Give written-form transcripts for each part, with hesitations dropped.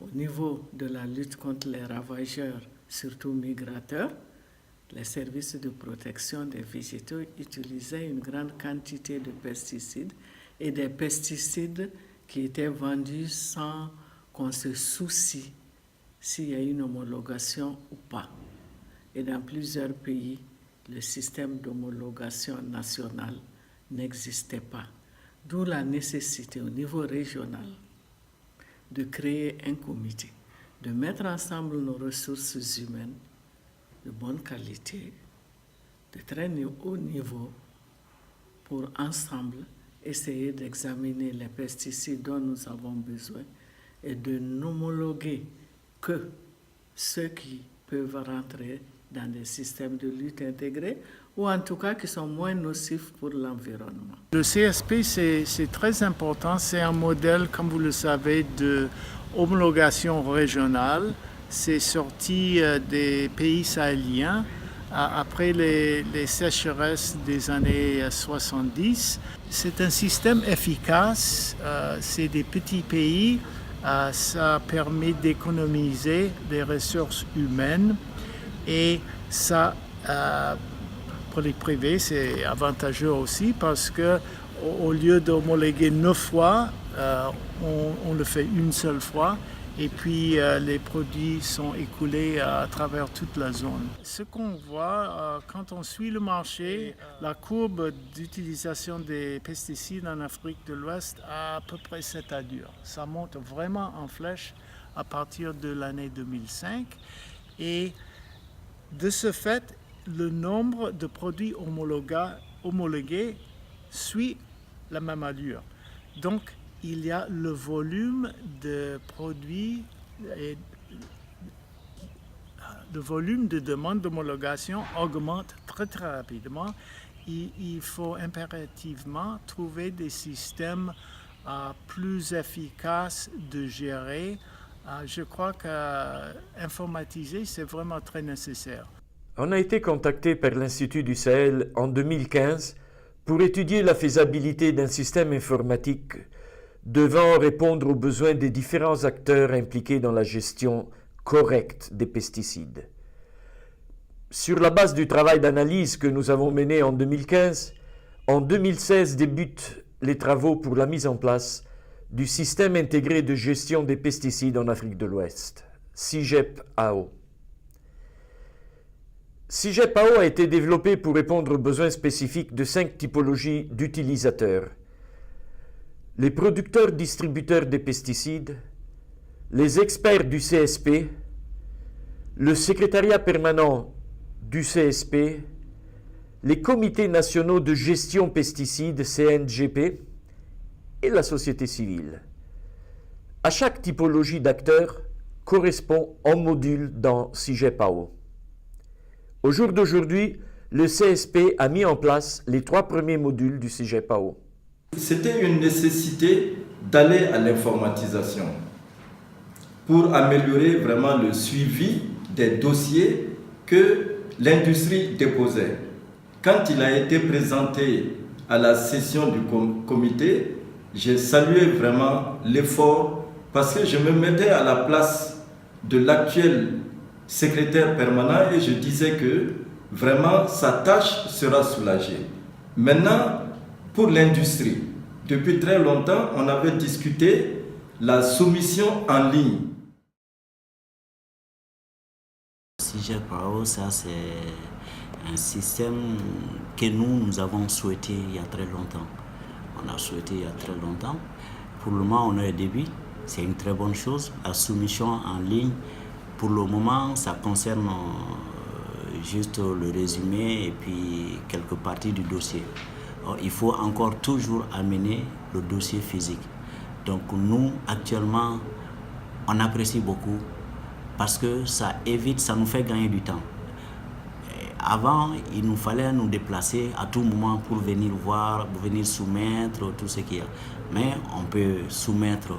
Au niveau de la lutte contre les ravageurs, surtout migrateurs, les services de protection des végétaux utilisaient une grande quantité de pesticides et des pesticides qui étaient vendus sans qu'on se soucie s'il y a une homologation ou pas. Et dans plusieurs pays, le système d'homologation nationale n'existait pas. D'où la nécessité au niveau régional de créer un comité, de mettre ensemble nos ressources humaines de bonne qualité, de très haut niveau, pour ensemble essayer d'examiner les pesticides dont nous avons besoin et de n'homologuer que ceux qui peuvent rentrer dans des systèmes de lutte intégrés ou en tout cas qui sont moins nocifs pour l'environnement. Le CSP, c'est très important. C'est un modèle, comme vous le savez, de homologation régionale. C'est sorti des pays sahéliens après les sécheresses des années 70. C'est un système efficace. C'est des petits pays. Ça permet d'économiser des ressources humaines et ça, pour les privés, c'est avantageux aussi parce que au lieu d'homologuer 9 fois, on le fait une seule fois et puis les produits sont écoulés à travers toute la zone. Ce qu'on voit quand on suit le marché, la courbe d'utilisation des pesticides en Afrique de l'Ouest a à peu près cette allure. Ça monte vraiment en flèche à partir de l'année 2005 et de ce fait, le nombre de produits homologués suit la même allure. Donc, il y a le volume de produits et le volume de demandes d'homologation augmente très très rapidement. Il faut impérativement trouver des systèmes plus efficaces de gérer. Je crois qu'informatiser, c'est vraiment très nécessaire. On a été contacté par l'Institut du Sahel en 2015 pour étudier la faisabilité d'un système informatique devant répondre aux besoins des différents acteurs impliqués dans la gestion correcte des pesticides. Sur la base du travail d'analyse que nous avons mené en 2015, en 2016 débutent les travaux pour la mise en place du système intégré de gestion des pesticides en Afrique de l'Ouest, CIGEP-AO. CIGEP-AO a été développé pour répondre aux besoins spécifiques de 5 typologies d'utilisateurs. Les producteurs-distributeurs des pesticides, les experts du CSP, le secrétariat permanent du CSP, les comités nationaux de gestion pesticides, CNGP, et la société civile. À chaque typologie d'acteurs correspond un module dans CIGEP-AO. Au jour d'aujourd'hui, le CSP a mis en place les 3 premiers modules du CIGEP-AO. C'était une nécessité d'aller à l'informatisation pour améliorer vraiment le suivi des dossiers que l'industrie déposait. Quand il a été présenté à la session du comité, j'ai salué vraiment l'effort parce que je me mettais à la place de l'actuel secrétaire permanent et je disais que vraiment sa tâche sera soulagée. Maintenant, pour l'industrie, depuis très longtemps, on avait discuté la soumission en ligne. CIGEP-AO, ça c'est un système que nous avons souhaité il y a très longtemps. On a souhaité il y a très longtemps. Pour le moment, on est au début. C'est une très bonne chose. La soumission en ligne, pour le moment, ça concerne juste le résumé et puis quelques parties du dossier. Alors, il faut encore toujours amener le dossier physique. Donc nous, actuellement, on apprécie beaucoup parce que ça évite, ça nous fait gagner du temps. Avant, il nous fallait nous déplacer à tout moment pour venir voir, pour venir soumettre tout ce qu'il y a. Mais on peut soumettre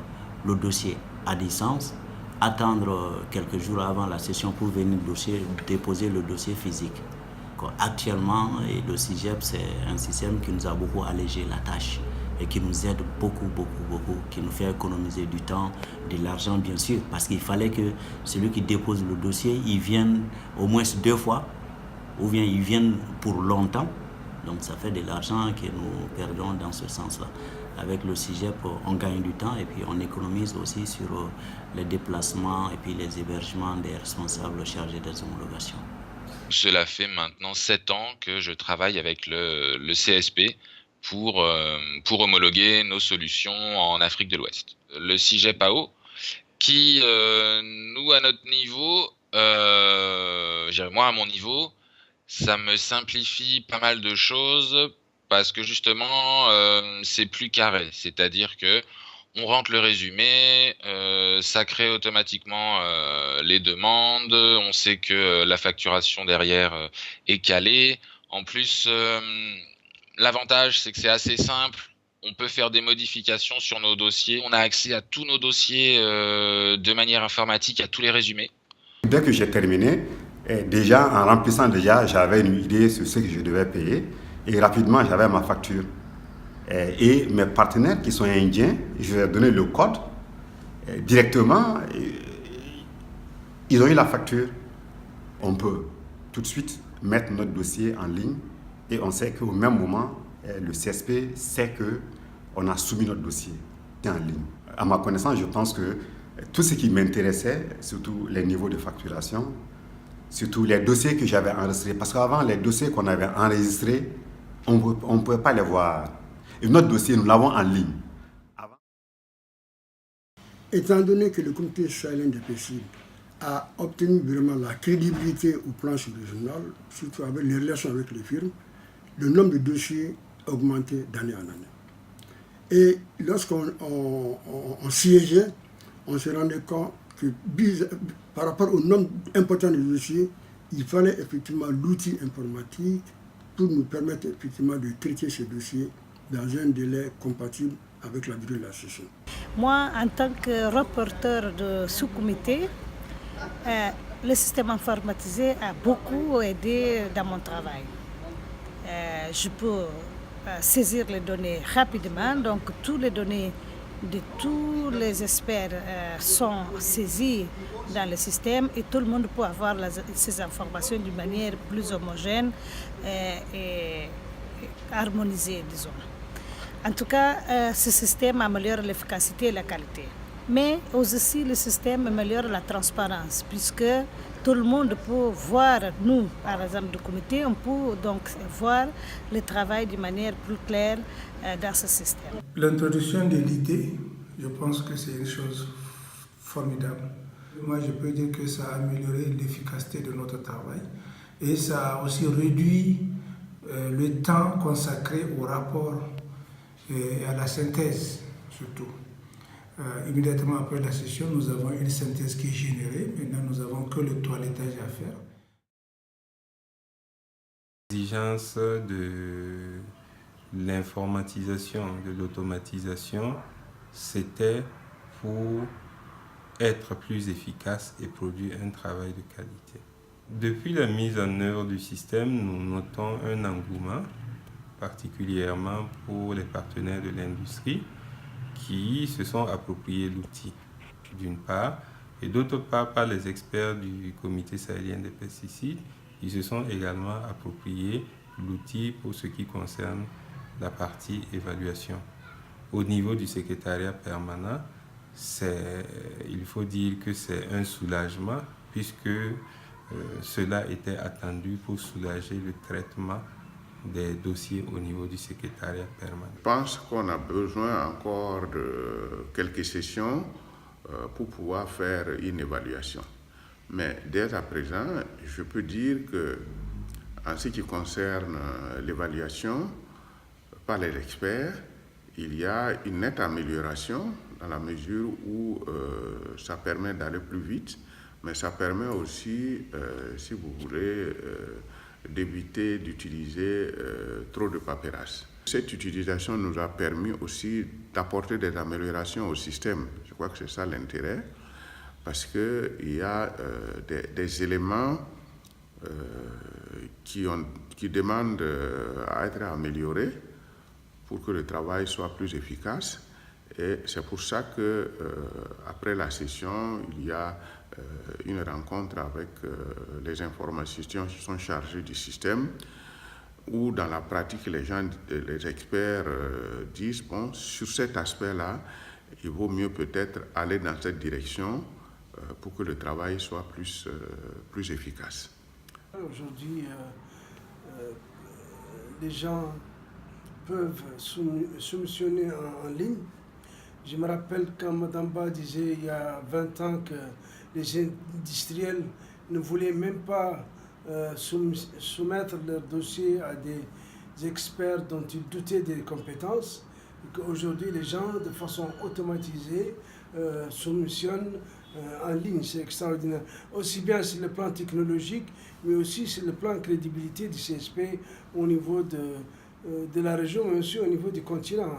le dossier à distance, attendre quelques jours avant la session pour venir déposer le dossier physique. Actuellement, le CIGEP, c'est un système qui nous a beaucoup allégé la tâche. et qui nous aide beaucoup, qui nous fait économiser du temps, de l'argent bien sûr, parce qu'il fallait que celui qui dépose le dossier, il vienne au moins 2 fois, ou bien il vienne pour longtemps. Donc ça fait de l'argent que nous perdons dans ce sens-là. Avec le CIGEP, on gagne du temps et puis on économise aussi sur les déplacements et puis les hébergements des responsables chargés des homologations. Cela fait maintenant 7 ans que je travaille avec le CSP pour homologuer nos solutions en Afrique de l'Ouest. Le CIGEP AO qui, nous à notre niveau, moi à mon niveau, ça me simplifie pas mal de choses parce que justement c'est plus carré, c'est-à-dire que on rentre le résumé, ça crée automatiquement les demandes, on sait que la facturation derrière est calée. En plus, l'avantage c'est que c'est assez simple, on peut faire des modifications sur nos dossiers, on a accès à tous nos dossiers de manière informatique, à tous les résumés. Dès que j'ai terminé, déjà en remplissant j'avais une idée sur ce que je devais payer et rapidement j'avais ma facture. Et mes partenaires qui sont indiens, je leur ai donné le code directement, ils ont eu la facture. On peut tout de suite mettre notre dossier en ligne et on sait qu'au même moment, le CSP sait qu'on a soumis notre dossier en ligne. À ma connaissance, je pense que tout ce qui m'intéressait, surtout les niveaux de facturation, surtout les dossiers que j'avais enregistrés, parce qu'avant, les dossiers qu'on avait enregistrés, on ne pouvait pas les voir. Et notre dossier, nous l'avons en ligne. Étant donné que le comité sahélien des pesticides a obtenu vraiment la crédibilité au plan sous-régional, surtout avec les relations avec les firmes, le nombre de dossiers a augmenté d'année en année. Et lorsqu'on siégeait, on se rendait compte que par rapport au nombre important de dossiers, il fallait effectivement l'outil informatique pour nous permettre effectivement de traiter ces dossiers dans un délai compatible avec la durée de la session. Moi, en tant que rapporteur de sous-comité, le système informatisé a beaucoup aidé dans mon travail. Je peux saisir les données rapidement, donc toutes les données de tous les experts sont saisies dans le système et tout le monde peut avoir ces informations d'une manière plus homogène et harmonisée, disons. En tout cas, ce système améliore l'efficacité et la qualité. Mais aussi, le système améliore la transparence, puisque tout le monde peut voir, nous, par exemple, du comité, on peut donc voir le travail de manière plus claire dans ce système. L'introduction de l'idée, je pense que c'est une chose formidable. Moi, je peux dire que ça a amélioré l'efficacité de notre travail et ça a aussi réduit le temps consacré au rapport et à la synthèse surtout. Immédiatement après la session, nous avons une synthèse qui est générée. Maintenant, nous n'avons que le toilettage à faire. L'exigence de l'informatisation, de l'automatisation, c'était pour être plus efficace et produire un travail de qualité. Depuis la mise en œuvre du système, nous notons un engouement, particulièrement pour les partenaires de l'industrie qui se sont appropriés l'outil, d'une part, et d'autre part par les experts du comité sahélien des pesticides qui se sont également appropriés l'outil pour ce qui concerne la partie évaluation. Au niveau du secrétariat permanent, il faut dire que c'est un soulagement puisque cela était attendu pour soulager le traitement des dossiers au niveau du secrétariat permanent. Je pense qu'on a besoin encore de quelques sessions pour pouvoir faire une évaluation. Mais dès à présent, je peux dire que en ce qui concerne l'évaluation par les experts, il y a une nette amélioration dans la mesure où ça permet d'aller plus vite, mais ça permet aussi, si vous voulez, d'éviter d'utiliser trop de paperasse. Cette utilisation nous a permis aussi d'apporter des améliorations au système. Je crois que c'est ça l'intérêt, parce qu'il y a des éléments qui demandent à être améliorés pour que le travail soit plus efficace. Et c'est pour ça que après la session, il y a une rencontre avec les informaticiens qui sont chargés du système, où dans la pratique, les experts disent, bon, sur cet aspect-là, il vaut mieux peut-être aller dans cette direction pour que le travail soit plus efficace. Aujourd'hui, les gens peuvent soumissionner en ligne. Je me rappelle quand Mme Ba disait il y a 20 ans que les industriels ne voulaient même pas soumettre leur dossier à des experts dont ils doutaient des compétences. Et qu'aujourd'hui, les gens, de façon automatisée, soumissionnent en ligne. C'est extraordinaire. Aussi bien sur le plan technologique, mais aussi sur le plan crédibilité du CSP au niveau de la région, mais aussi au niveau du continent.